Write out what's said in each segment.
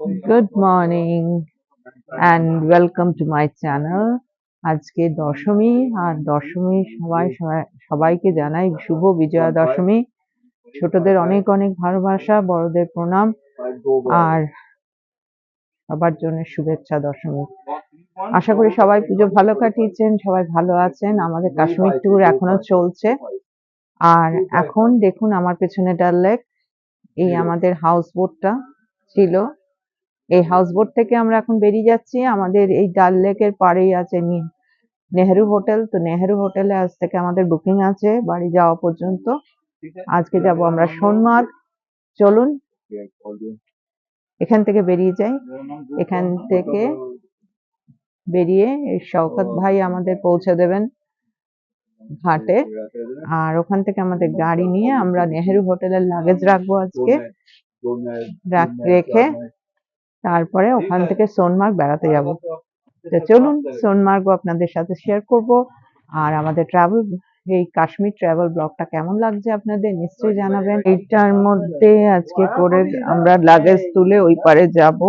Good morning and welcome to my channel. আজকে দশমী আর দশমী সবাইকে জানাই শুভ বিজয়া দশমী। ছোটদের অনেক অনেক ভালোবাসা, বড়দের প্রণাম আর সবার জন্য শুভেচ্ছা দশমী। আশা করি সবাই পুজো ভালো কাটিয়েছেন, সবাই ভালো আছেন। আমাদের কাশ্মীর ট্যুর এখনো চলছে। আর এখন দেখুন আমার পেছনে ডাল লেক, এই আমাদের হাউস বোটটা ছিল। এই হাউস বোট থেকে আমরা এখন বেরিয়ে যাচ্ছি। আমাদের এই ডাল লেকের পাড়েই আছে নেহেরু হোটেল। তো নেহেরু হোটেলে আজ থেকে আমাদের বুকিং আছে বাড়ি যাওয়া পর্যন্ত। আজকে যাব আমরা সোনমার্গ। চলুন এখান থেকে বেরিয়ে যাই। এখান থেকে বেরিয়ে এই শওকত ভাই আমাদের পৌঁছে দেবেন ঘাটে। আর ওখান থেকে আমাদের গাড়ি নিয়ে আমরা নেহেরু হোটেলের লাগেজ রাখবো আজকে, রেখে তারপরে ওখান থেকে সোনমার্গ বেড়াতে যাব। তো চলুন সোনমার্গ আপনাদের সাথে শেয়ার করব। আর আমাদের এই কাশ্মীর ট্রাভেল ব্লগটা কেমন লাগছে আপনাদের নিশ্চয়ই জানাবেন। এইটার মধ্যে আজকে করে আমরা লাগেজ তুলে ওই পারে যাব।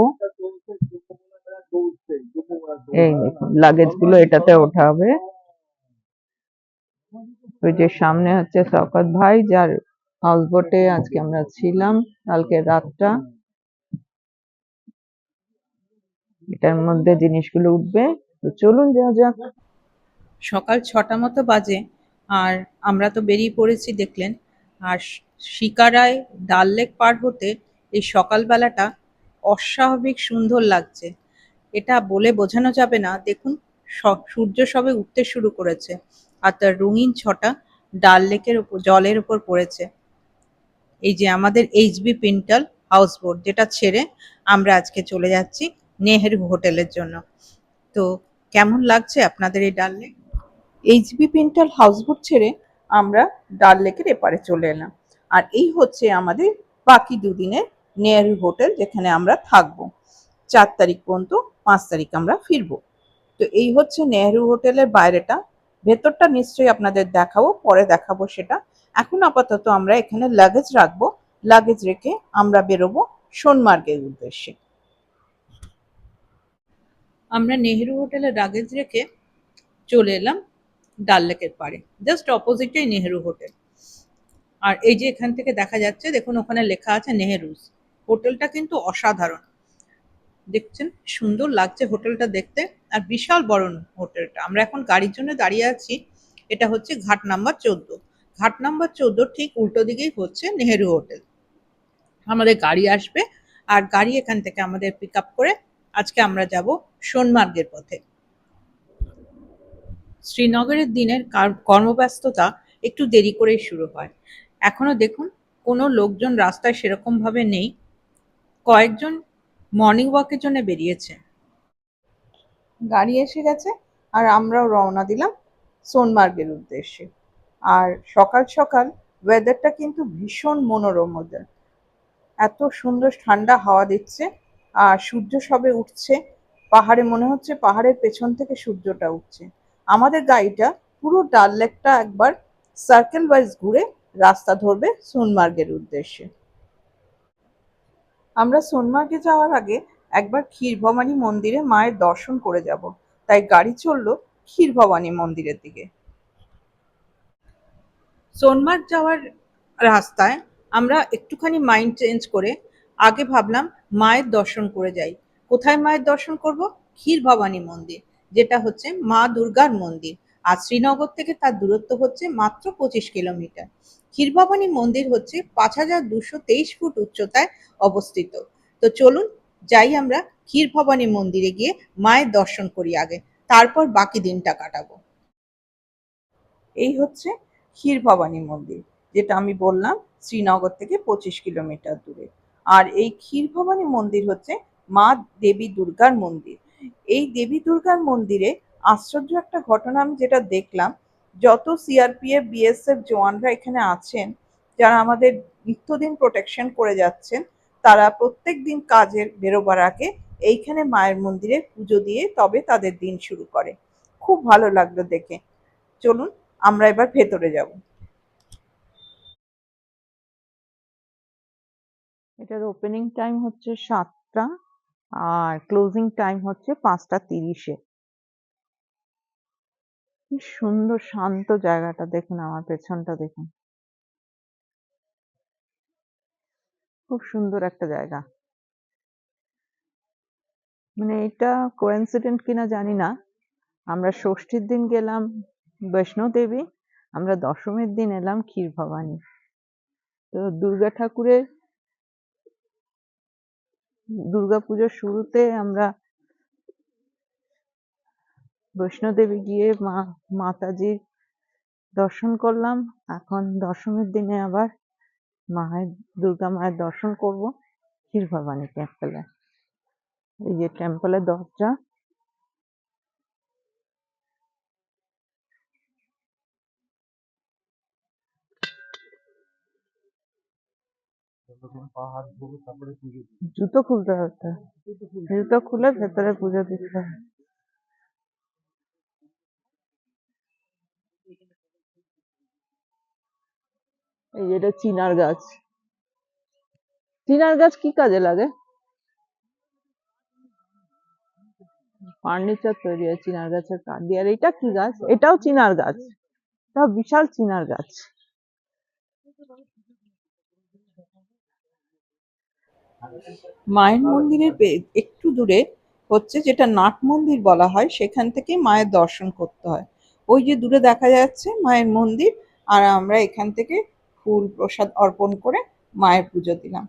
এই দেখুন লাগেজ গুলো এটাতে ওঠাবে। ওই যে সামনে হচ্ছে শওকত ভাই, যার হাউস বোটে আজকে আমরা ছিলাম কালকে রাতটা। এটার মধ্যে জিনিসগুলো উঠবে। তো চলুন যাওয়া যাক। সকাল ৬টা মতো বাজে আর আমরা তো বেরিয়ে পড়েছি দেখলেন। আর শিকারায় ডাল লেক পার হতে এই সকালবেলাটা অস্বাভাবিক সুন্দর লাগছে। এটা বলে বোঝানো যাবে না। দেখুন সূর্য সবে উঠতে শুরু করেছে আর তার রঙিন ছটা ডাল লেকের উপর জলের উপর পড়েছে। এই যে আমাদের এইচবি পিন্টাল হাউস বোট, যেটা ছেড়ে আমরা আজকে চলে যাচ্ছি নেহেরু হোটেলের জন্য। তো কেমন লাগছে আপনাদের এই ডাল লেক? এইচবি পিন্টাল হাউসবোট ছেড়ে আমরা ডাল লেকের এপারে চলে এলাম। আর এই হচ্ছে আমাদের বাকি দুদিনের নেহেরু হোটেল, যেখানে আমরা থাকবো 4 তারিখ পর্যন্ত। 5 তারিখ আমরা ফিরবো। তো এই হচ্ছে নেহেরু হোটেলের বাইরেটা। ভেতরটা নিশ্চয়ই আপনাদের দেখাবো, পরে দেখাবো সেটা। এখন আপাতত আমরা এখানে লাগেজ রাখবো। লাগেজ রেখে আমরা বেরোবো সোনমার্গের উদ্দেশ্যে। আমরা নেহেরু হোটেলে লাগেজ রেখে চলে এলাম ডাল লেকের পাড়ে। জাস্ট অপোজিটেই নেহেরু হোটেল। আর এই যে এখান থেকে দেখা যাচ্ছে, দেখুন ওখানে লেখা আছে নেহেরুস। হোটেলটা কিন্তু অসাধারণ, দেখছেন সুন্দর লাগছে হোটেলটা দেখতে। আর বিশাল বড় হোটেলটা। আমরা এখন গাড়ির জন্য দাঁড়িয়ে আছি। এটা হচ্ছে ঘাট নাম্বার 14। ঘাট নাম্বার 14 ঠিক উল্টো দিকেই হচ্ছে নেহেরু হোটেল। আমাদের গাড়ি আসবে আর গাড়ি এখান থেকে আমাদের পিক আপ করে আজকে আমরা যাব সোনমার্গের পথে। শ্রীনগরের দিনের কর্মব্যস্ততা একটু দেরি করেই শুরু হয়। এখনো দেখুন কোনো লোকজন রাস্তায় সেরকম ভাবে নেই। কয়েকজন মর্নিং ওয়াকের জন্য বেরিয়েছে। গাড়ি এসে গেছে আর আমরাও রওনা দিলাম সোনমার্গের উদ্দেশ্যে। আর সকাল সকাল ওয়েদারটা কিন্তু ভীষণ মনোরম ওদের। এত সুন্দর ঠান্ডা হাওয়া দিচ্ছে আর সূর্য সবে উঠছে। পাহাড়ে মনে হচ্ছে পাহাড়ের পেছন থেকে সূর্যটা উঠছে। আমাদের গাড়িটা পুরো ডাল লেকটা একবার সার্কেল ওয়াইজ ঘুরে রাস্তা ধরবে সোনমার্গের উদ্দেশ্যে। আমরা সোনমার্গে যাওয়ার আগে একবার ক্ষীরভবানী মন্দিরে মায়ের দর্শন করে যাব, তাই গাড়ি চললো ক্ষীরভবানী মন্দিরের দিকে। সোনমার্গ যাওয়ার রাস্তায় আমরা একটুখানি মাইন্ড চেঞ্জ করে আগে ভাবলাম মায়ের দর্শন করে যাই। কোথায় মায়ের দর্শন করব? ক্ষীরভবানী মন্দির, যেটা হচ্ছে মা দুর্গার মন্দির। আর শ্রীনগর থেকে তার দূরত্ব হচ্ছে মাত্র 25 কিলোমিটার। ক্ষীরভবানী মন্দির হচ্ছে 5223 ফুট উচ্চতায় অবস্থিত। তো চলুন যাই আমরা ক্ষীরভবানী মন্দিরে গিয়ে মায়ের দর্শন করি আগে, তারপর বাকি দিনটা কাটাবো। এই হচ্ছে ক্ষীরভবানী মন্দির, যেটা আমি বললাম শ্রীনগর থেকে 25 কিলোমিটার দূরে। আর এই ক্ষীরভবানী মন্দির হচ্ছে মা দেবী দুর্গার মন্দির। এই দেবী দুর্গার মন্দিরে আশ্চর্য একটা ঘটনা আমি যেটা দেখলাম, যত সিআরপিএফ বিএসএফ জওয়ানরা এখানে আছেন, যারা আমাদের নিত্যদিন প্রোটেকশন করে যাচ্ছেন, তারা প্রত্যেক দিন কাজের বেরোবার আগে এইখানে মায়ের মন্দিরে পুজো দিয়ে তবে তাদের দিন শুরু করে। খুব ভালো লাগলো দেখে। চলুন আমরা এবার ভেতরে যাব। এটার ওপেনিং টাইম হচ্ছে 7টা। আর ক্লোজিং টাইম হচ্ছে 5:30-এ। কি সুন্দর শান্ত জায়গাটা, দেখুন আমার পেছনটা দেখুন, খুব সুন্দর একটা জায়গা। মানে এটা কোইন্সিডেন্ট কিনা জানি না, আমরা ষষ্ঠীর দিন গেলাম বৈষ্ণোদেবী, আমরা দশমীর দিন এলাম ক্ষীর ভবানী। তো দুর্গাপুজোর শুরুতে আমরা বৈষ্ণোদেবী গিয়ে মাতাজির দর্শন করলাম। এখন দশমীর দিনে আবার দুর্গা মায়ের দর্শন করব ক্ষীর ভবানী টেম্পলে। এই যে টেম্পলের দরজা, জুতো খুলতে হতো, জুতো খুলে ভেতরে পুজো দিতে হয়। এই যেটা চিনার গাছ, চিনার গাছ কি কাজে লাগে? ফার্নিচার তৈরি হয় চিনার গাছের কাঠ দিয়ে। আর এটা কি গাছ? এটাও চিনার গাছ, এটাও বিশাল চিনার গাছ। মায়ের মন্দিরের একটু দূরে হচ্ছে যেটা নাট মন্দির বলা হয়, সেখান থেকে মায়ের দর্শন করতে হয়। ওই যে দূরে দেখা যাচ্ছে মায়ের মন্দির, আর আমরা এখান থেকে ফুল প্রসাদ অর্পণ করে মায়ের পুজো দিলাম।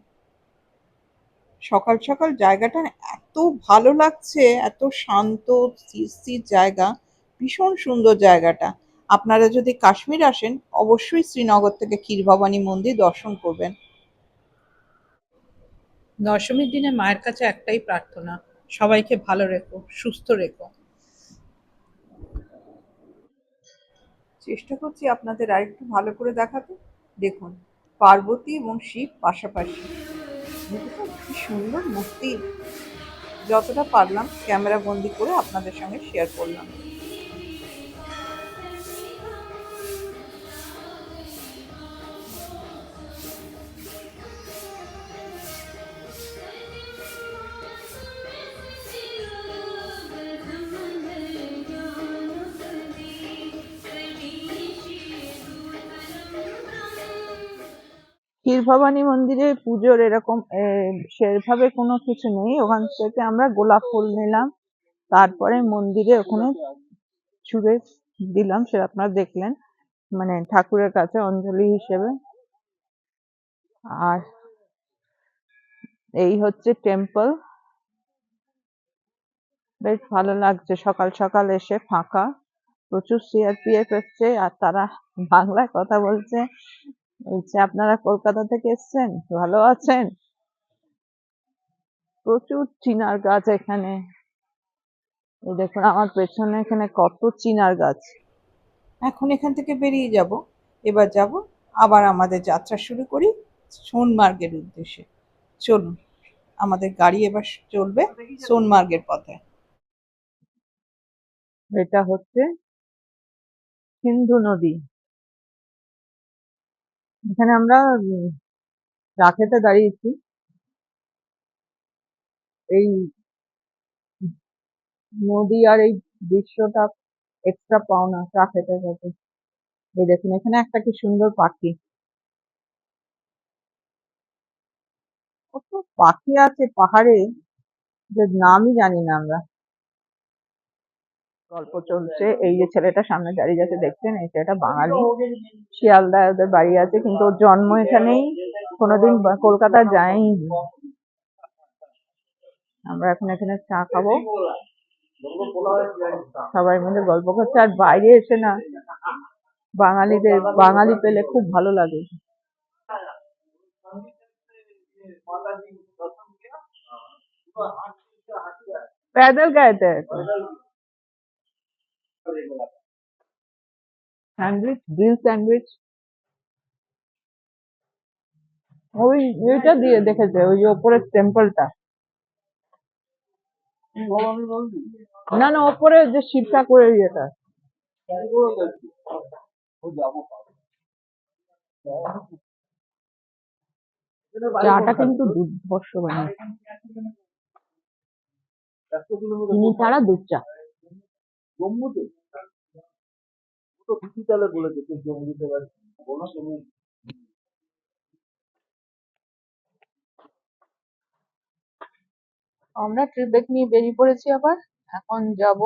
সকাল সকাল জায়গাটা এত ভালো লাগছে, এত শান্ত স্থির স্থির জায়গা, ভীষণ সুন্দর জায়গাটা। আপনারা যদি কাশ্মীর আসেন, অবশ্যই শ্রীনগর থেকে ক্ষীরভবানী মন্দির দর্শন করবেন। দশমীর দিনে মায়ের কাছে একটাই প্রার্থনা, সবাইকে ভালো রেখো, সুস্থ রেখো। চেষ্টা করছি আপনাদের আরেকটু ভালো করে দেখাতে। দেখুন, পার্বতী এবং শিব পাশাপাশি, দেখেছেন কি সুন্দর মূর্তি। যতটা পারলাম ক্যামেরা বন্দি করে আপনাদের সঙ্গে শেয়ার করলাম। ক্ষীর ভবানী মন্দিরে পুজোর এরকম সেভাবে কোনো কিছু নেই। ওখান থেকে আমরা গোলাপ ফুল নিলাম, তারপরে মন্দিরে ওখানে ছুঁড়ে দিলাম, সেটা আপনারা দেখলেন, মানে ঠাকুরের কাছে অঞ্জলি হিসেবে। আর এই হচ্ছে টেম্পল, বেশ ভালো লাগছে সকাল সকাল এসে, ফাঁকা, প্রচুর সিআরপিএফ এসছে আর তারা বাংলায় কথা বলছে। বলছে আপনারা কলকাতা থেকে এসছেন, ভালো আছেন। প্রচুর চিনার গাছ এখানে, এই দেখুন আমার পেছনে এখানে কত চিনার গাছ। এখন এখান থেকে বেরিয়ে যাব, এবার যাব আবার আমাদের যাত্রা শুরু করি সোনমার্গের উদ্দেশ্যে। চলুন, আমাদের গাড়ি এবার চলবে সোনমার্গের পথে। এটা হচ্ছে সিন্ধু নদী। এখানে আমরা চা খেতে দাঁড়িয়েছি। এই নদী আর এই দৃশ্যটা এক্সট্রা পাওনা চা খেতে খেতে। এই দেখুন এখানে একটা কি সুন্দর পাখি, কত পাখি আছে পাহাড়ে, যে নামই জানি না আমরা। গল্প চলছে, এই যে ছেলেটা সামনে দাঁড়িয়ে যাচ্ছে দেখছেন, এই ছেলেটা বাঙালি, শিয়ালদায় ওদের বাড়ি আছে, কিন্তু ওর জন্ম এখানেই, কোনোদিন কলকাতা যায়নি। আমরা এখন এখানে চা খাবো, সবাই মিলে গল্প করছে, আর বাইরে এসে না বাঙালি পেলে খুব ভালো লাগে। पैदल गए थे, স্যান্ডউইচ, গ্রিল স্যান্ডউইচ, ওই ওইটা দিয়ে দেখেছে, ওই যে ওপরের টেম্পলটা। না না, ওপরে যে শিব ঠাকুরের ইয়েটা। চাটা কিন্তু দুর্ধর্ষ বানিয়েছে। কিলোমিটার চিনি ছাড়া দুধ চা। জম্মুতে তো ডিজিটালে বলেছে তুই জম্মুতে বলো তুমি। আমরা ট্রিপ ব্যাগ নিয়ে বেরিয়ে পড়েছি আবার। এখন যাব,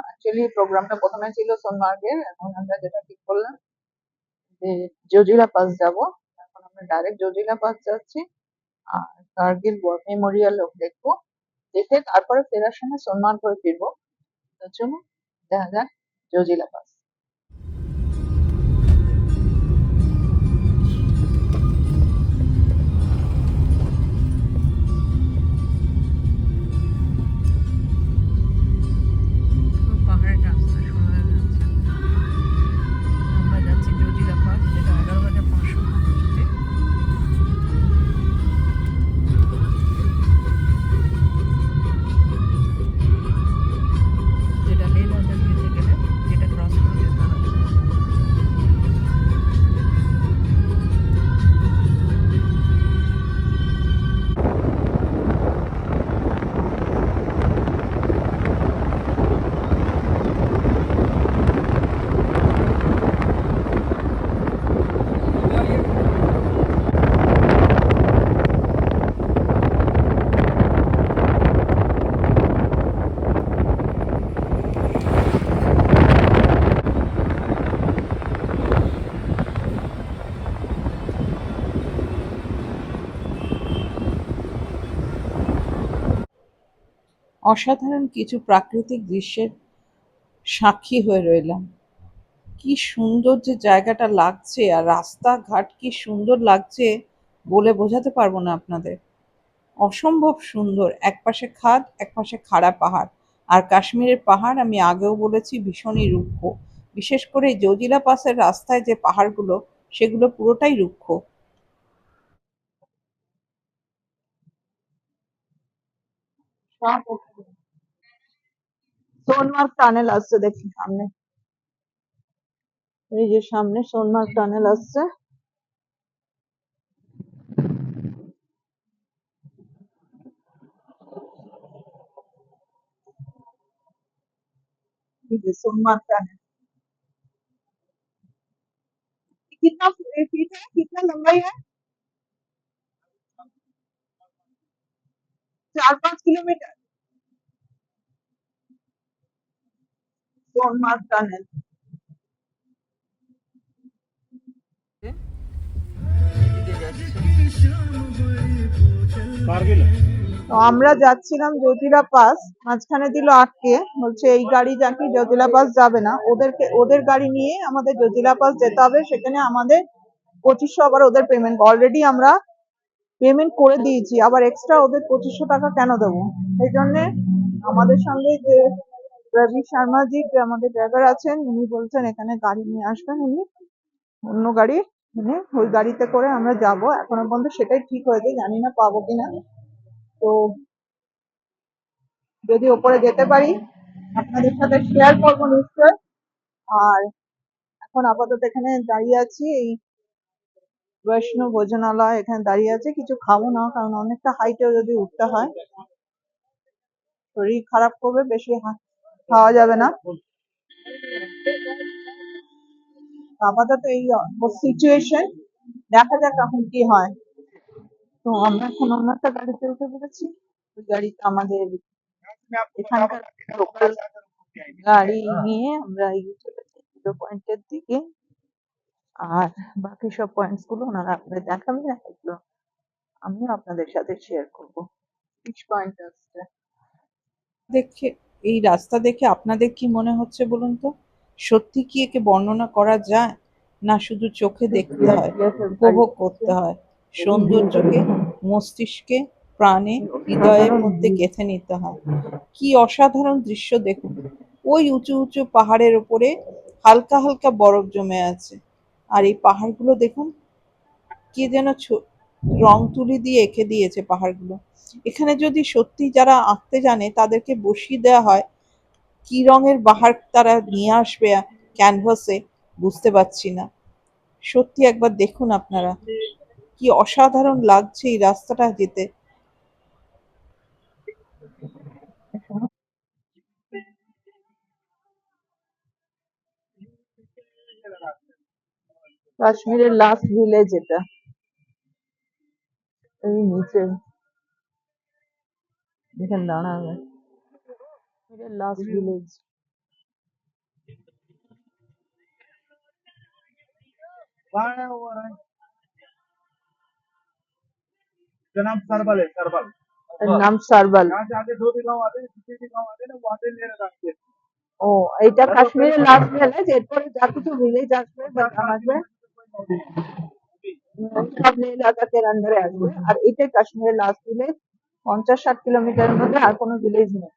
অ্যাকচুয়ালি প্রোগ্রামটা প্রথমে ছিল সোনমার্গের, এখন আমরা যেটা ঠিক করলাম যে জজিলা পাস যাব। এখন আমরা ডাইরেক্ট জজিলা পাস যাচ্ছি, আর কার্গিল ওয়ার মেমোরিয়াল দেখবো, দেখে তারপরে ফেরার সময় সোনমার্গ হয়ে ফিরবো। তার জন্য দেখা যাক জজিলা পাস। পাহাড়ের রাস্তা শোনা যাচ্ছে। আমরা যাচ্ছি জজিলা পাস, যেটা 11,500 ফুট উঁচুতে। যেটা লেহ লাদাখ যেতে গেলে যেটা ক্রস করে যেতে হবে। অসাধারণ কিছু প্রাকৃতিক দৃশ্যের সাক্ষী হয়ে রইলাম। কি সুন্দর যে জায়গাটা লাগছে, আর রাস্তাঘাট কি সুন্দর লাগছে বলে বোঝাতে পারবো না আপনাদের। অসম্ভব সুন্দর, একপাশে খাদ একপাশে খাড়া পাহাড়। আর কাশ্মীরের পাহাড় আমি আগেও বলেছি ভীষণই রুক্ষ, বিশেষ করে এই জজিলা পাসের রাস্তায় যে পাহাড়গুলো সেগুলো পুরোটাই রুক্ষ। সোনমার্গ টানেল আসছে, দেখুন সামনে, এই যে সামনে সোনমার্গ টানেল আসছে। এই যে सोनमार्ग टानल। कितना फीट है, कितना लंबाई है? 4-5 किलोमीटर। सोनमार्ग टानल। কার্গিল তো আমরা যাচ্ছিলাম জজিলা পাস, মাঝখানে দিল আটকে, বলছে এই গাড়ি নাকি জজিলা পাস যাবে না, ওদের গাড়ি নিয়ে আমাদের জজিলা পাস যেতে হবে। সেখানে আমাদের 2500 আবার ওদের পেমেন্ট, অলরেডি আমরা পেমেন্ট করে দিয়েছি, আবার এক্সট্রা ওদের 2500 টাকা কেন দেবো? সেই জন্য আমাদের সঙ্গে যে রবি শর্মা জি, যে আমাদের ড্রাইভার আছেন, উনি বলছেন এখানে গাড়ি নিয়ে আসবেন, উনি অন্য গাড়ি, মানে ওই গাড়িতে করে আমরা যাব। এখনো পর্যন্ত সেটাই ঠিক হয়েছে, জানি না পাবো কিনা। তো যদি ওপরে যেতে পারি আপনাদের সাথে শেয়ার করবো নিশ্চয়। আর এখন আপাতত এখানে দাঁড়িয়ে আছি, এই বৈষ্ণব ভোজনালয়, এখানে দাঁড়িয়ে আছে, কিছু খাবো না, কারণ অনেকটা হাইটে যদি উঠতে হয় শরীর খারাপ করবে, বেশি খাওয়া যাবে না। আপাতত এই সিচুয়েশন, দেখা যাক এখন কি হয়। তো আমরা এখন অন্য একটা গাড়িতে উঠে পড়েছি, ওই গাড়িটা আমাদের এখানকার লোকাল গাড়ি নিয়ে আমরা এগিয়ে চলেছি জিরো পয়েন্টের দিকে। আর বাকি সব পয়েন্টস গুলো ওনারা আপনাদের দেখাবেন, এগুলো আমিও আপনাদের সাথে শেয়ার করবো। পিচ পয়েন্ট আসছে। দেখে এই রাস্তা দেখে আপনাদের কি মনে হচ্ছে বলুন তো? সত্যি কি একে বর্ণনা করা যায়, না শুধু চোখে দেখতে হয়, উপভোগ করতে হয়? সৌন্দর্যকে মস্তিষ্কে, প্রাণে, হৃদয়ের মধ্যে গেঁথে নিতে হয়। কি অসাধারণ দৃশ্য দেখুন! ওই উঁচু উঁচু পাহাড়ের ওপরে হালকা হালকা বরফ জমে আছে, আর এই পাহাড়গুলো দেখুন, কে যেন রং তুলি দিয়ে এঁকে দিয়েছে পাহাড়গুলো। এখানে যদি সত্যি যারা আঁকতে জানে তাদেরকে বসিয়ে দেওয়া হয়, কি রঙের পাহাড় তারা নিয়ে আসবে ক্যানভাসে, বুঝতে পারছি না। সত্যি একবার দেখুন আপনারা, কি অসাধারণ লাগছে এই রাস্তাটা যেতে। কাশ্মীরের লাস্ট ভিলেজ এটা, এই নিচে এখানে দাঁড়াবে। কাশ্মীরের লাস্ট ভিলেজ। इसका नाम सरबल है, सरबल। এর নাম সারবাল। यहाँ से आगे दो भी गाँव आते हैं, जितने भी गाँव आते हैं ना, वो आते हैं मेरे रास्ते से। ও, এটা কাশ্মীরের লাস্ট ভিলেজ। এরপরে যা কিছু ভিলেজ আসবে বা গ্রাম আসবে সব লেহ লাদাখের আন্ডারে আসবে। আর এটাই কাশ্মীরের লাস্ট ভিলেজ। 50-60 কিলোমিটারের মধ্যে আর কোনো ভিলেজ নেই।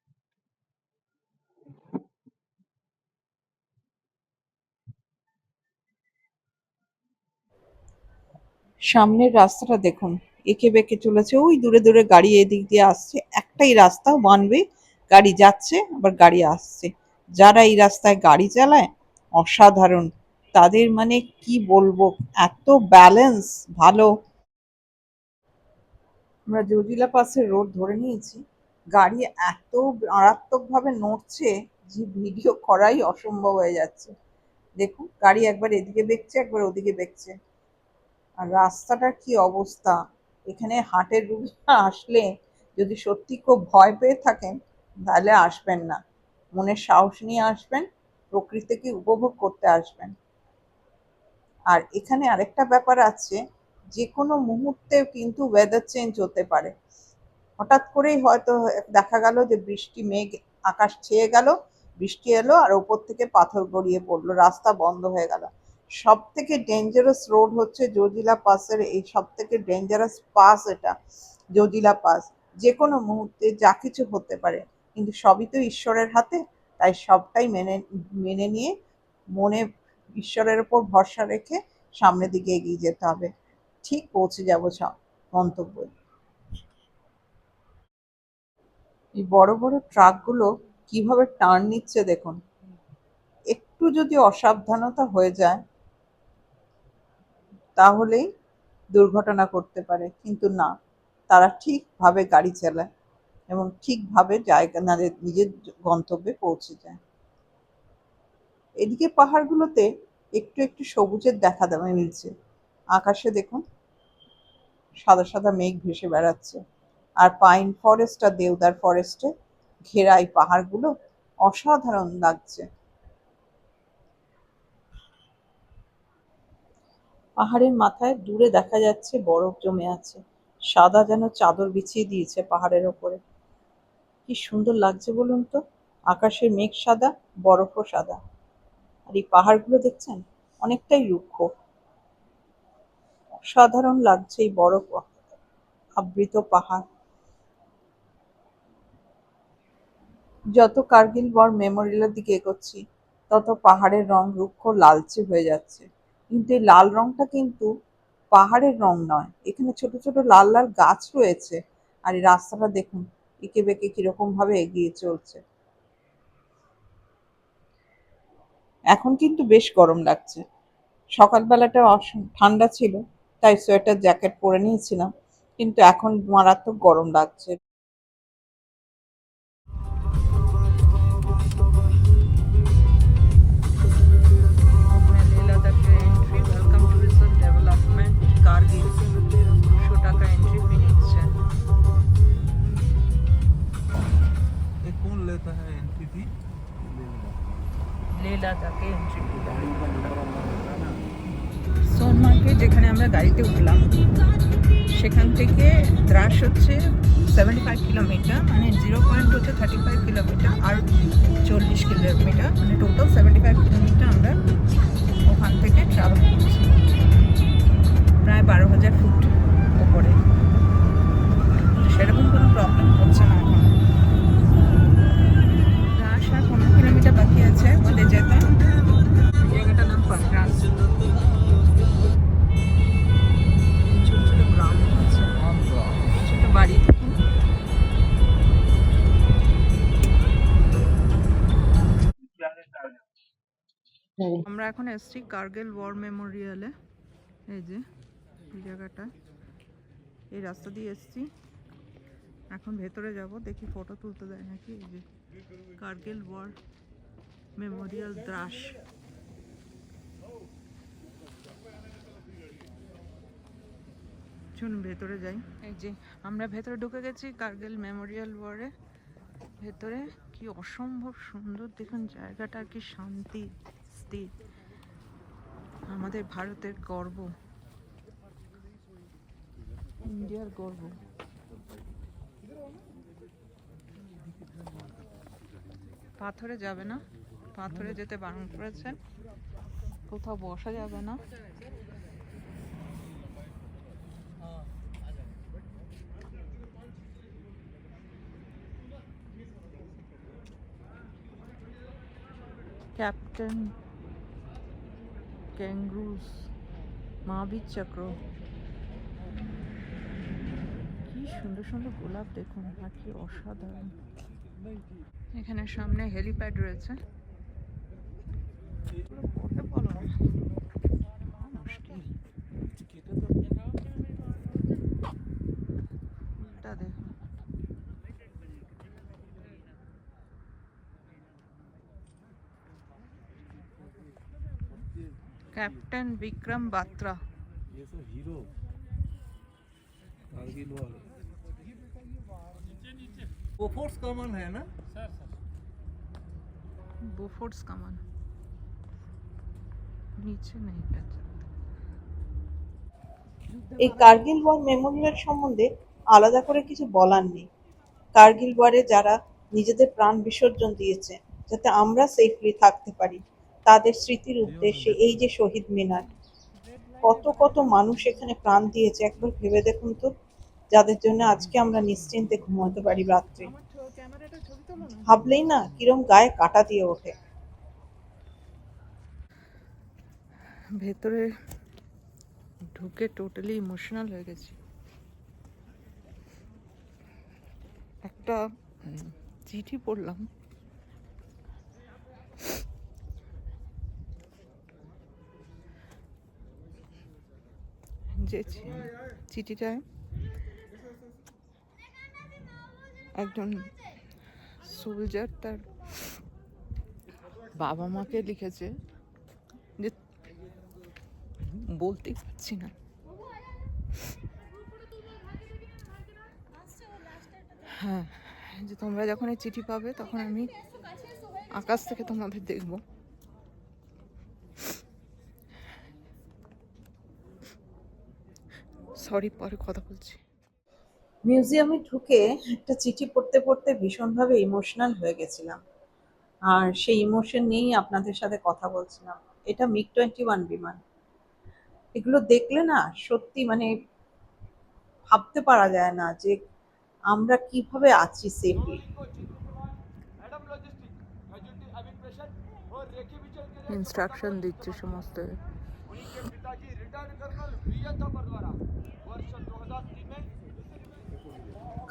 সামনের রাস্তাটা দেখুন, এঁকে বেঁকে চলেছে। ওই দূরে দূরে গাড়ি এদিক দিয়ে আসছে। একটাই রাস্তা, ওয়ান ওয়ে, গাড়ি যাচ্ছে আবার গাড়ি আসছে। যারা এই রাস্তায় গাড়ি চালায় অসাধারণ, তাদের মানে কি বলবো, এত ব্যালেন্স ভালো। আমরা জজিলা পাসের রোড ধরে নিয়েছি। গাড়ি এত মারাত্মকভাবে নড়ছে যে ভিডিও করাই অসম্ভব হয়ে যাচ্ছে। দেখুন, গাড়ি একবার এদিকে বেঁকছে, একবার ওদিকে বেঁকছে। আর রাস্তাটার কি অবস্থা! এখানে হাটের রুগীরা আসলে যদি সত্যি খুব ভয় পেয়ে থাকেন তাহলে আসবেন না, মনের সাহস নিয়ে আসবেন, প্রকৃতিকে উপভোগ করতে আসবেন। আর এখানে আরেকটা ব্যাপার আছে, যে কোনো মুহূর্তে কিন্তু ওয়েদার চেঞ্জ হতে পারে। হঠাৎ করেই হয়তো দেখা গেল যে বৃষ্টি, মেঘ আকাশ ছেয়ে গেল, বৃষ্টি এলো আর ওপর থেকে পাথর গড়িয়ে পড়লো, রাস্তা বন্ধ হয়ে গেল। সব থেকে ডেঞ্জারাস রোড হচ্ছে জজিলা পাসের, এই সব থেকে ডেঞ্জারাস পাস এটা, জজিলা পাস। যে কোনো মুহূর্তে যা কিছু হতে পারে, কিন্তু সবই তো ঈশ্বরের হাতে। তাই সবটাই মেনে মেনে নিয়ে মনে ঈশ্বরের উপর ভরসা রেখে সামনের দিকে এগিয়ে যেতে হবে। ঠিক পৌঁছে যাবো গন্তব্যে। এই বড় বড় ট্রাকগুলো কিভাবে টার্ন নিচ্ছে দেখুন। একটু যদি অসাবধানতা হয়ে যায় তাহলেই দুর্ঘটনা করতে পারে, কিন্তু না, তারা ঠিকভাবে গাড়ি চালায় এবং ঠিকভাবে নিজের গন্তব্যে পৌঁছে যায়। এদিকে পাহাড়গুলোতে একটু একটু সবুজের দেখা মিলছে। আকাশে দেখুন সাদা সাদা মেঘ ভেসে বেড়াচ্ছে। আর পাইন ফরেস্ট আর দেওদার ফরেস্টে ঘেরা এই পাহাড়গুলো অসাধারণ লাগছে। পাহাড়ের মাথায় দূরে দেখা যাচ্ছে বরফ জমে আছে, সাদা যেন চাদর বিছিয়ে দিয়েছে পাহাড়ের ওপরে। কি সুন্দর লাগছে বলুন তো, আকাশের মেঘ সাদা, বরফও সাদা। আর এই পাহাড়গুলো দেখছেন অনেকটাই রুক্ষ। অসাধারণ লাগছে এই বরফ আবৃত পাহাড়। যত কার্গিল ওয়ার মেমোরিয়ালের দিকে এগোচ্ছি তত পাহাড়ের রং রুক্ষ লালচে হয়ে যাচ্ছে। কিন্তু এই লাল রংটা কিন্তু পাহাড়ের রং নয়, এখানে ছোট ছোট লাল লাল গাছ রয়েছে। আর এই রাস্তাটা দেখুন এঁকে বেঁকে কিরকম ভাবে এগিয়ে চলছে। এখন কিন্তু বেশ গরম লাগছে। সকালবেলাটা ঠান্ডা ছিল, তাই সোয়েটার জ্যাকেট পরে নিয়েছিলাম, কিন্তু এখন মারাত্মক গরম লাগছে। ये कौन लेता है एंट्री फी? লেহ লাদাখে এন্ট্রি ফি। সোনমার্গে যেখানে আমরা গাড়িতে উঠলাম সেখান থেকে দ্রাস হচ্ছে 75 কিলোমিটার, মানে 0 হচ্ছে 35 কিলোমিটার, আর 40 কিলোমিটার, মানে টোটাল 75 কিলোমিটার আমরা ওখান থেকে ট্রাভেল করছি, প্রায় 12,000 ফুট ওপরে। সেরকম কোনো প্রবলেম হচ্ছে না এখন। দ্রাস আর 15 কিলোমিটার বাকি আছে আমাদের যেতে। জায়গাটার নাম পান্ড্রাস। ছোট ছোট গ্রাম আছে, ছোট বাড়ি। আমরা এখন এসছি কার্গিল ওয়ার মেমোরিয়ালে। এই যে এই জায়গাটা, এই রাস্তা দিয়ে এসছি। এখন ভেতরে যাব, দেখি ফটো তুলতে দেয় নাকি। এই যে কার্গিল ওয়ার মেমোরিয়াল দ্রাস। চলুন ভেতরে যাই। এই যে আমরা ভেতরে ঢুকে গেছি কার্গিল মেমোরিয়াল ওয়ারে। ভেতরে কি অসম্ভব সুন্দর দেখুন জায়গাটা, কি শান্তি স্থির। আমাদের ভারতের গর্ব, ইন্ডিয়ার গর্ব। পাথরে যাবে না, পাথরে যেতে বারণ করেছেন, কোথাও বসা যাবে না। ক্যাপ্টেন ক্যাঙ্গুরুস, মহাবীর চক্র, কি সুন্দর সুন্দর গোলাপ দেখুন, আর কি অসাধারণ। এখানে সামনে হেলিপ্যাড রয়েছে। পড়তে বলো না, মুশকিল। উল্টা দেখো, कैप्टन विक्रम बात्रा। ये सब हीरो कारगिल वॉर। बोफोर्स कमान है ना? बोफोर्स कमान नीचे नहीं कर सकते। এই কার্গিল ওয়ার মেমোরিয়াল সম্বন্ধে আলাদা করে কিছু বলার নেই। কার্গিল ওয়ারে যারা নিজেদের প্রাণ বিসর্জন দিয়েছে যাতে আমরা সেফলি থাকতে পারি, তাদের স্মৃতির উদ্দেশ্যে এই যে শহীদ মিনার, কত কত মানুষ এখানে প্রাণ দিয়েছে একবার ভেবে দেখুন তো, যাদের জন্য আজকে আমরা নিশ্চিন্তে ঘুমাতে পারি রাত্রে। ভাবলেই না কিরম গায়ে কাঁটা দিয়ে ওঠে। ভেতরে ঢুকে টোটালি ইমোশনাল হয়ে গেছি। একটা চিঠি পড়লাম, যে চিঠিটায় একজন সোলজার তার বাবা মাকে লিখেছে, যে বলতেই পারছি না। হ্যাঁ, যে তোমরা যখন এই চিঠি পাবে তখন আমি আকাশ থেকে তোমাদের দেখব। সরি, পরে কথা বলছি। মিউজিয়ামে ঢুকে একটা চিঠি পড়তে পড়তে ভীষণভাবে ইমোশনাল হয়ে গেছিলাম, আর সেই ইমোশন নিয়েই আপনাদের সাথে কথা বলছিলাম। এটা মিগ-21 বিমান। এগুলো দেখলে না সত্যি মানে ভাবতে পারা যায় না যে আমরা কিভাবে আছি সেফলি। ইনস্ট্রাকশন দিচ্ছে সমস্ত।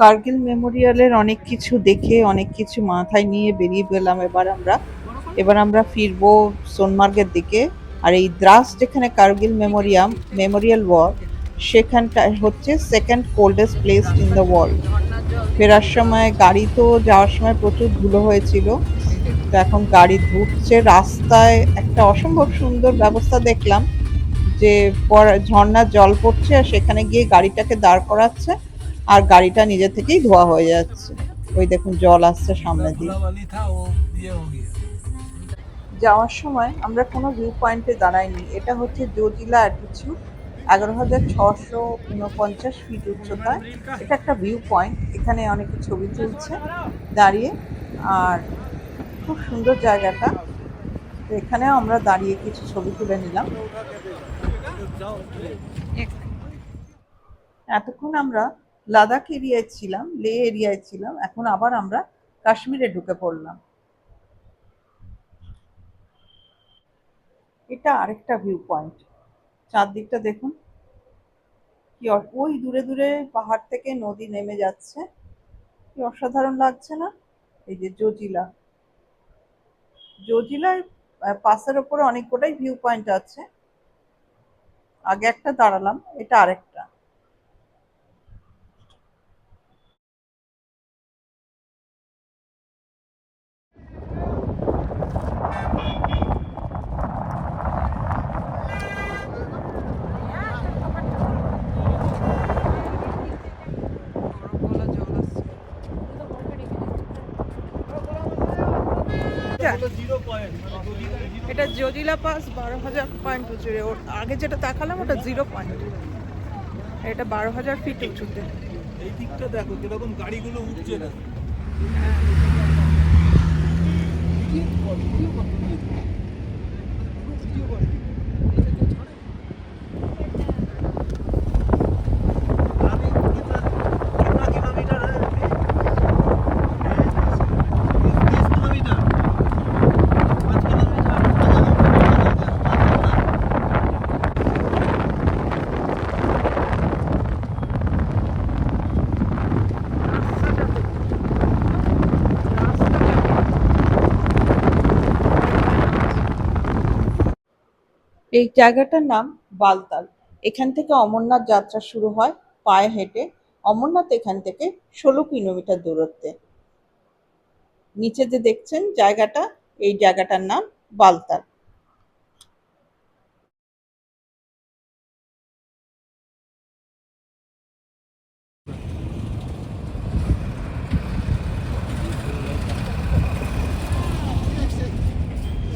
কার্গিল মেমোরিয়ালের অনেক কিছু দেখে অনেক কিছু মাথায় নিয়ে বেরিয়ে গেলাম। এবার আমরা ফিরবো সোনমার্গের দিকে। আর এই দ্রাস যেখানে কার্গিল মেমোরিয়াল ওয়ার, সেখানটা হচ্ছে second coldest place in the world. ফেরার সময় গাড়ি তো যাওয়ার সময় প্রচুর ধুলো হয়েছিল, তো এখন গাড়ি ধুচ্ছে। রাস্তায় একটা অসম্ভব সুন্দর ব্যবস্থা দেখলাম, যে ঝর্ণার জল পড়ছে আর সেখানে গিয়ে গাড়িটাকে দাঁড় করাচ্ছে আর গাড়িটা নিজে থেকেই ধোয়া হয়ে যাচ্ছে। ওই দেখুন জল আসছে সামনে দিয়ে। যাওয়ার সময় আমরা কোনো ভিউ পয়েন্টে দাঁড়াইনি। এটা হচ্ছে জোজিলা অ্যাটিটিউড, 11,649 ফিট উচ্চতায়। এটা একটা ভিউ পয়েন্ট, এখানে অনেকে ছবি তুলছে দাঁড়িয়ে, আর খুব সুন্দর জায়গাটা। তো এখানেও আমরা দাঁড়িয়ে কিছু ছবি তুলে নিলাম। এতক্ষণ আমরা লাদাখ এরিয়ায় ছিলাম, লে এরিয়ায় ছিলাম, এখন আবার আমরা কাশ্মীরে ঢুকে পড়লাম। এটা আরেকটা ভিউ পয়েন্ট, চারদিকটা দেখুন কি ওই দূরে দূরে পাহাড় থেকে নদী নেমে যাচ্ছে, কি অসাধারণ লাগছে না? এই যে জজিলার পাসের ওপরে অনেক গোটাই ভিউ পয়েন্ট আছে। আগে একটা দাঁড়ালাম, এটা আরেকটা। হলো 0 পয়েন্ট এটা জজিলা পাস 12,000 পয়েন্ট উঁচুতে। ওর আগে যেটা দেখালাম ওটা 0 পয়েন্ট, এটা 12,000 ফিট উঁচুতে। এই দিকটা দেখো কিরকম গাড়িগুলো উঠছে না। এই জায়গাটার নাম বালতাল। এখান থেকে অমরনাথ যাত্রা শুরু হয় পায়ে হেঁটে। অমরনাথ এখান থেকে 16 কিলোমিটার দূরত্বে। নিচে যে দেখছেন জায়গাটা, এই জায়গাটার নাম বালতাল।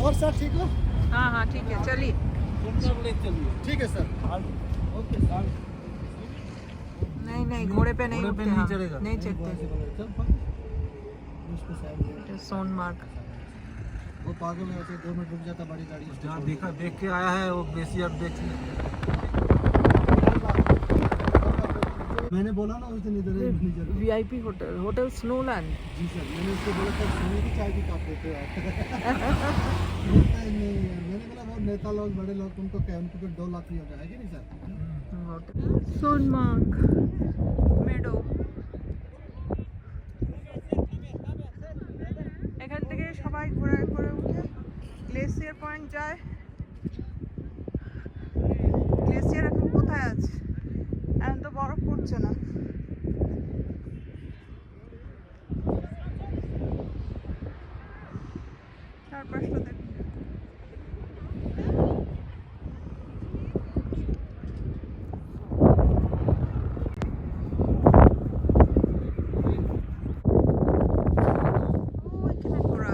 और सर ठीक हो? हाँ हाँ ठीक है, चलिए। ठीक है सर। Okay sir. नहीं नहीं, घोड़े पे नहीं घोड़े पे उठते नहीं हम, चढ़ेगा। नहीं चढ़ते। चल उसको साइड में। सोनमार्ग। वो पागल है, ऐसे 2 मिनट रुक जाता बड़ी गाड़ी। जहाँ देखा देख के आया है वो ग्लेशियर देख लिया। मैंने बोला ना उस दिन इधर है manager. VIP hotel, hotel Snowland. जी सर, मैंने उसको बोला था सोने की चाय भी कप देते हो आप। बोलता है नहीं यार, मैंने बोला वो नेता लोग बड़े लोग उनको कैंप पे 2 लाख ही होता है कि नहीं सर? সোনমার্গ মেডো। এখান থেকে সবাই ঘোড়ায় করে উঠে গ্লেসিয়ার পয়েন্ট যায়। গ্লেসিয়ার এখন কোথায় আছে? এখন তো বরফ পড়ছে না। চারপাশটা দেখুন। ওইখানে ঘোড়া।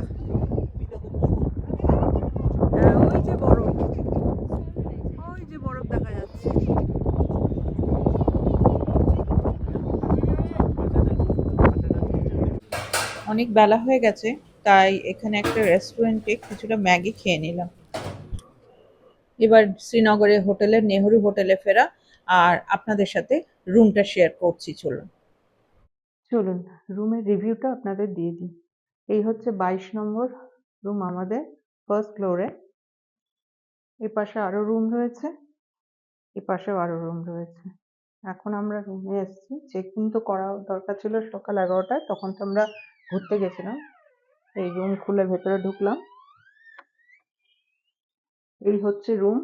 হ্যাঁ, ওই যে বরফ, ওই যে বরফ দেখা যাচ্ছে। অনেক বেলা হয়ে গেছে, তাই এখানে একটা রেস্টুরেন্টে কিছুটা ম্যাগি খেয়ে নিলাম। এবার শ্রীনগরের হোটেলে, নেহরু হোটেলে ফেরা, আর আপনাদের সাথে রুমটা শেয়ার করছি, চলুন। চলুন রুমের রিভিউটা আপনাদের দিয়ে দিই। এই হচ্ছে 22 নম্বর রুম আমাদের, ফার্স্ট ফ্লোরে। এ পাশে আরো রুম রয়েছে, এ পাশেও আরো রুম রয়েছে। এখন আমরা রুমে এসেছি। চেক ইন তো করা দরকার ছিল সকাল 11টায়, তখন তো আমরা ঘুরতে গেছিলাম। এই রুম খুলে ভেতরে ঢুকলাম। এই হচ্ছে রুম।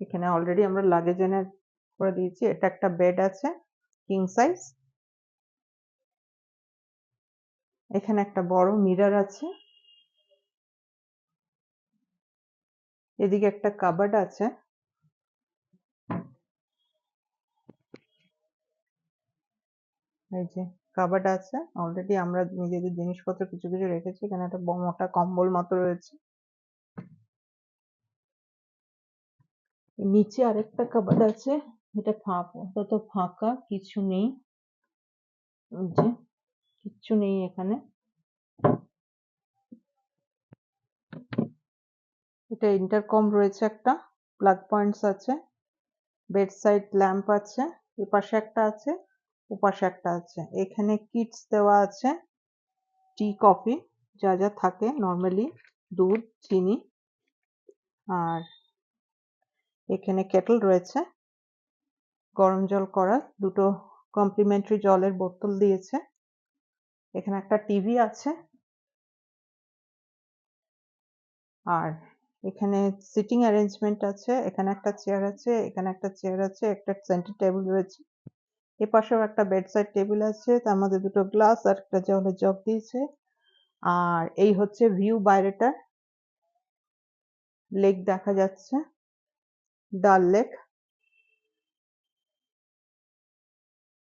এখানে অলরেডি আমরা লাগেজ এনে করে দিয়েছি। এটা একটা বেড আছে, কিং সাইজ। এখানে একটা বড় মিরর আছে। এদিকে একটা কাবার্ড আছে। এই যে কাবার্ড আছে, অলরেডি আমরা নিজেদের জিনিসপত্র কিছু কিছু রেখেছি। এখানে একটা মোটা কম্বল মতো রয়েছে। নিচে আরেকটা কাবার্ড আছে, এটা আপাতত ফাঁকা, কিছু নেই। এই যে কিচ্ছু নেই এখানে। এটা ইন্টারকম রয়েছে, একটা প্লাগ পয়েন্টস আছে, বেড সাইড ল্যাম্প আছে, এপাশে একটা আছে, ওপাশে একটা আছে। এখানে কিটস দেওয়া আছে, টি কফি যা যা থাকে নর্মালি, দুধ, চিনি। আর এখানে কেটল রয়েছে, গরম জল করা, দুটো কমপ্লিমেন্টারি জলের বোতল দিয়েছে। এখানে একটা টিভি আছে। আর এখানে সিটিং অ্যারেঞ্জমেন্ট আছে, এখানে একটা চেয়ার আছে, এখানে একটা চেয়ার আছে, একটা সেন্টার টেবিল রয়েছে। এপাশেও একটা বেড সাইড টেবিল আছে, তার মধ্যে দুটো গ্লাস আর একটা জলের জগ দিয়েছে। আর এই হচ্ছে ভিউ বাইরেটা, লেক দেখা যাচ্ছে, ডাল লেক।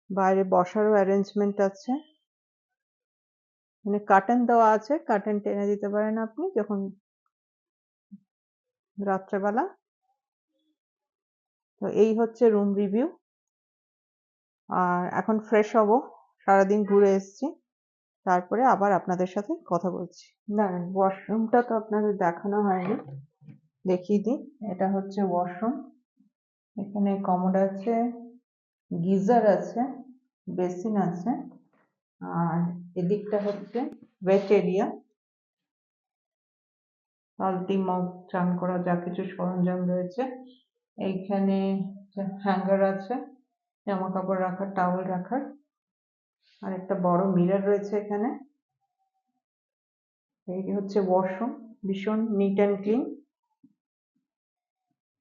বাইরে বসারও অ্যারেঞ্জমেন্ট আছে। মানে কার্টেন দেওয়া আছে, কার্টেন টেনে দিতে পারেন আপনি যখন রাত্রেবেলা। তো এই হচ্ছে রুম রিভিউ। আর এখন ফ্রেশ হব, সারাদিন ঘুরে এসেছি, তারপরে আবার আপনাদের সাথে কথা বলছি। দাঁড়ান, ওয়াশরুমটা তো আপনাদের দেখানো হয়নি, দেখিয়ে দিই। এটা হচ্ছে ওয়াশরুম। এখানে কমোড আছে, গিজার আছে, বেসিন আছে, আর এদিকটা হচ্ছে ওয়েট এরিয়া, বালতি, মগ, চান করা যা কিছু সরঞ্জাম রয়েছে। এইখানে হ্যাঙ্গার আছে জামা কাপড় রাখার, টাওয়েল রাখার, আর একটা বড় মিরর রয়েছে এখানে। এই হচ্ছে ওয়াশরুম, ভীষণ নিট অ্যান্ড ক্লিন।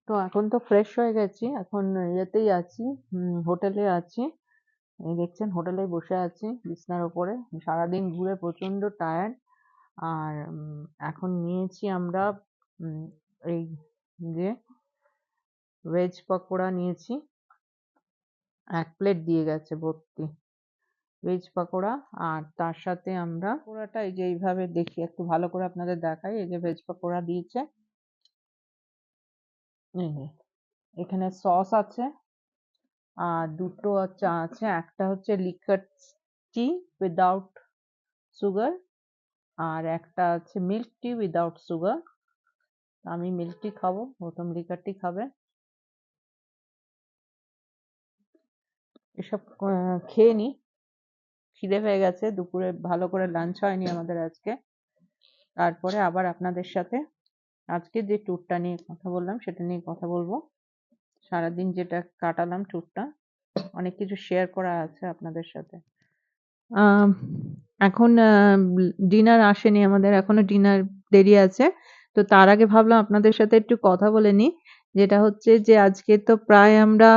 তো এখন তো ফ্রেশ হয়ে গেছি, এখন ইয়েতেই আছি, হোটেলে আছি। এই দেখছেন হোটেলে বসে আছি বিছনার উপরে, সারাদিন ঘুরে প্রচন্ড টায়ার্ড। আর এখন নিয়েছি আমরা এই যে ভেজ পকোড়া নিয়েছি, 1 প্লেট দিয়ে গেছে ভর্তি ভেজ পকোড়া। আর তার সাথে আমরা পকোড়াটা এই যে এইভাবে দেখি, একটু ভালো করে আপনাদের দেখাই। এই যে ভেজ পকোড়া দিয়েছে, এই যে এখানে সস আছে, আর দুটো চা আছে। একটা হচ্ছে লিকার টি উইদাউট সুগার, আর একটা আছে মিল্ক টি উইদাউট সুগার। আমি মিল্ক টি খাবো, প্রথম লিকার টি খাবে। এসব খেয়ে নি, খিদে পেয়ে গেছে, দুপুরে ভালো করে লাঞ্চ হয়নি আমাদের আজকে। তারপরে আবার আপনাদের সাথে আজকে যে ট্যুরটা নিয়ে কথা বললাম সেটা নিয়ে কথা বলবো। সারাদিন যেটা কাটালাম ট্যুরটা, অনেক কিছু শেয়ার করা আছে আপনাদের সাথে। এখন ডিনার আসেনি আমাদের, এখনো ডিনার দেরি আছে। তো তার আগে ভাবলাম আপনাদের সাথে একটু কথা বলে নিই। যেটা হচ্ছে যে আজকে তো প্রায় আমরা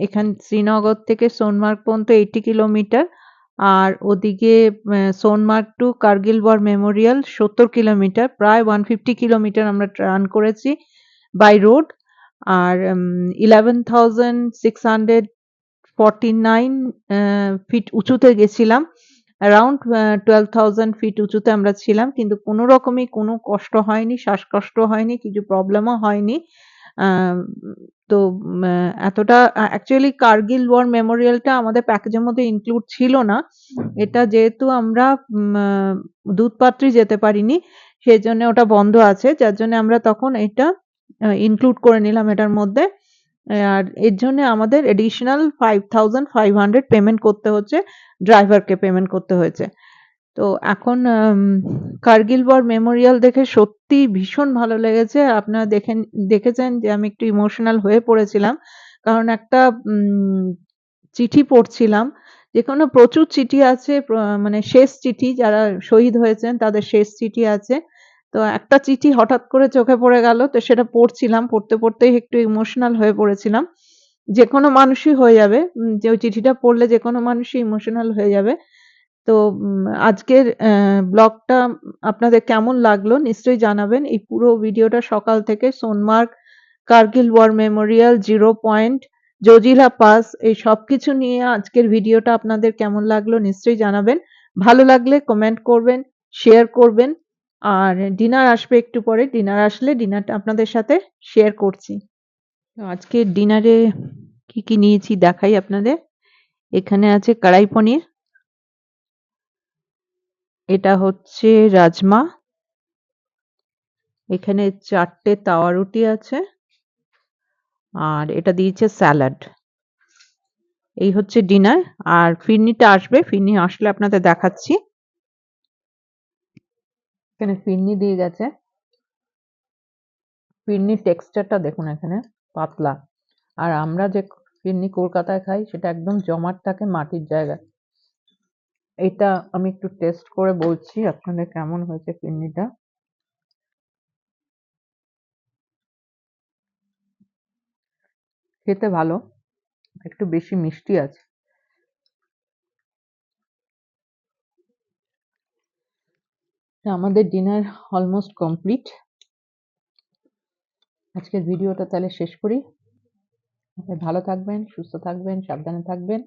এখান শ্রীনগর থেকে সোনমার্গ পর্যন্ত 80 কিলোমিটার, আর ওদিকে Sonamarg to Kargil war memorial 70 kilometre, প্রায় 150 কিলোমিটার আমরা রান করেছি বাই রোড। আর 11,649 ফিট উঁচুতে গেছিলাম। অ্যারাউন্ড 12,000 ফিট উঁচুতে আমরা ছিলাম, কিন্তু কোনো রকমই কোনো কষ্ট হয়নি, শ্বাসকষ্ট হয়নি, কিছু প্রবলেমও হয়নি। আহ, তো এতটা অ্যাকচুয়ালি কার্গিল ওয়ার মেমোরিয়ালটা আমাদের প্যাকেজের মধ্যে ইনক্লুড ছিল না। এটা যেহেতু আমরা দুধপাত্রি যেতে পারিনি, সেই জন্য ওটা বন্ধ আছে, যার জন্য আমরা তখন এটা ইনক্লুড করে নিলাম এটার মধ্যে। আর এর জন্য আমাদের এডিশনাল 5,500 পেমেন্ট করতে হচ্ছে, ড্রাইভারকে পেমেন্ট করতে হয়েছে। তো এখন কার্গিল ওয়ার মেমোরিয়াল দেখে সত্যি ভীষণ ভালো লেগেছে। আপনারা দেখেছেন যে আমি একটু ইমোশনাল হয়ে পড়েছিলাম, কারণ একটা চিঠি পড়ছিলাম, যেখানে প্রচুর চিঠি আছে, মানে শেষ চিঠি, যারা শহীদ হয়েছেন তাদের শেষ চিঠি আছে। তো একটা চিঠি হঠাৎ করে চোখে পড়ে গেল, তো সেটা পড়ছিলাম, পড়তে পড়তেই একটু ইমোশনাল হয়ে পড়েছিলাম। যে কোনো মানুষই হয়ে যাবে, যে ওই চিঠিটা পড়লে যে কোনো মানুষই ইমোশনাল হয়ে যাবে। তো আজকের ব্লগটা আপনাদের কেমন লাগলো নিশ্চয়ই জানাবেন। এই পুরো ভিডিওটা সকাল থেকে Sonamarg, Kargil war memorial, zero point, Zojila pass, এই সবকিছু নিয়ে আজকের ভিডিওটা আপনাদের কেমন লাগলো নিশ্চয়ই জানাবেন। ভালো লাগলে কমেন্ট করবেন, শেয়ার করবেন। আর ডিনার আসবে একটু পরে, ডিনার আসলে ডিনারটা আপনাদের সাথে শেয়ার করছি। তো আজকে ডিনারে কি কি নিয়েছি দেখাই আপনাদের। এখানে আছে কড়াই পনির, এটা হচ্ছে রাজমা, এখানে 4টে তাওয়া রুটি আছে, আর এটা দিয়েছে স্যালাড। এই হচ্ছে ডিনার। আর ফিরনিটা আসবে, ফিরনি আসলে আপনাদের দেখাচ্ছি। এখানে ফিরনি দিয়ে গেছে, ফিরনির টেক্সচারটা দেখুন, এখানে পাতলা। আর আমরা যে ফিরনি কলকাতায় খাই সেটা একদম জমাট থাকে মাটির জায়গায়। এটা আমি একটু টেস্ট করে বলছি আপনাদের কেমন হয়েছে ফিরনিটা। খেতে ভালো, একটু বেশি মিষ্টি আছে। আমাদের ডিনার অলমোস্ট কমপ্লিট। আজকের ভিডিওটা তাহলে শেষ করি। আপনি ভালো থাকবেন, সুস্থ থাকবেন, সাবধানে থাকবেন।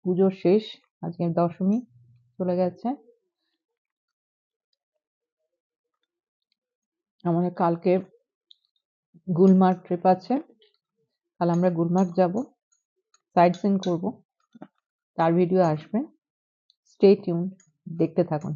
পুজো শেষ, আজকে দশমী চলে গেছে। আমাদের কালকে গুলমার্গ ট্রিপ আছে। কাল আমরা গুলমার্গ যাব, সাইট সিন করব, তার ভিডিও আসবে। স্টে টিউন, দেখতে থাকুন।